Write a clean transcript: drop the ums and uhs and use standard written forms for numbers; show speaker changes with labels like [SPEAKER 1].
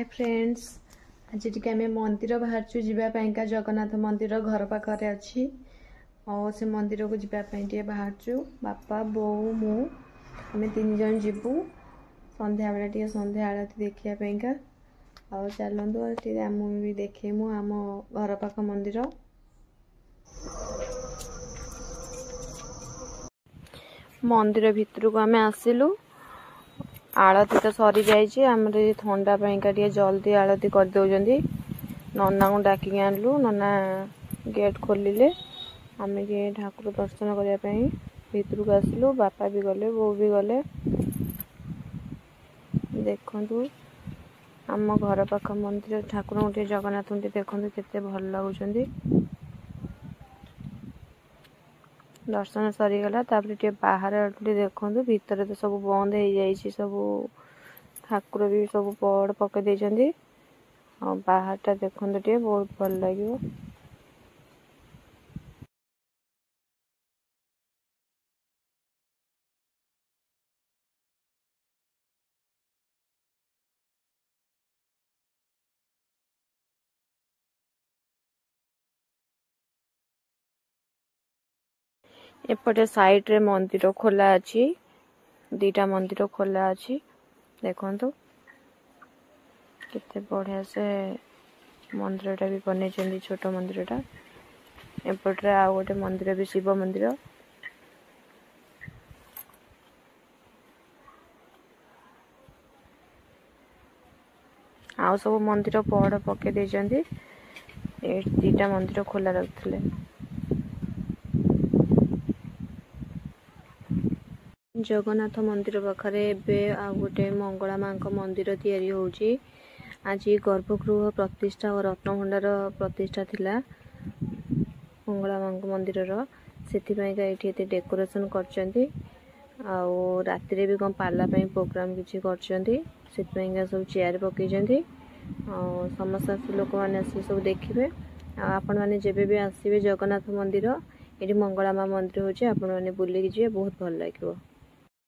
[SPEAKER 1] Hi friends, आज T आम मंदिर बाहर जावाई जगन्नाथ मंदिर घर पाखे अच्छी और से मंदिर को जावाई बाहर बापा बो मु आम 3 जन जीवु संध्या बेले संध्या आरती देखापी आ चलतु आम भी देखेमु आम घर पाख मंदिर। मंदिर भितर को आम आसिलु आलती तो सरी जाइए आम थंडा पाइका जल्दी आलती कर दौरान नना को डाकिक आनलु नना गेट खोलिले आम ठाकुर दर्शन करने भितर को आसिलु बापा भी गले बो भी गले देखु आम घर पाख मंदिर ठाकुर जगन्नाथ देखते केते भल लगुच दर्शन सरीगला बाहर देखु भितर तो सब बंद हो जाइए सब ठाकुर भी सब पड़ पकई बाहर टा देखते बहुत भल लगे। एपटे साइड रे मंदिर खोला अच्छी दीटा मंदिर खोला अच्छी देखु केते बढ़िया से मंदिर टा भी बने छोट मंदिर टा एपटे आ गोटे मंदिर भी शिव मंदिर आ सब मंदिर पहड़ पके दीटा मंदिर खोला रखते जगन्नाथ मंदिर पाखरे एबे आ गोटे मंगला माँ मंदिर तैयारी होउची। आज गर्भगृह प्रतिष्ठा और रत्नभंडार प्रतिष्ठा थिला मंगला माँ मंदिर से डेकोरेशन करचंती आउ राति रे भी कौन पाला प्रोग्राम किसी कर सब चेयर पकई समस्त लोक मैंने आस सब देखिए आपण मैंने जेबे भी आसवे जगन्नाथ मंदिर ये मंगला माँ मंदिर होचे आपण मैंने बुलिकी जी बहुत भल लगे।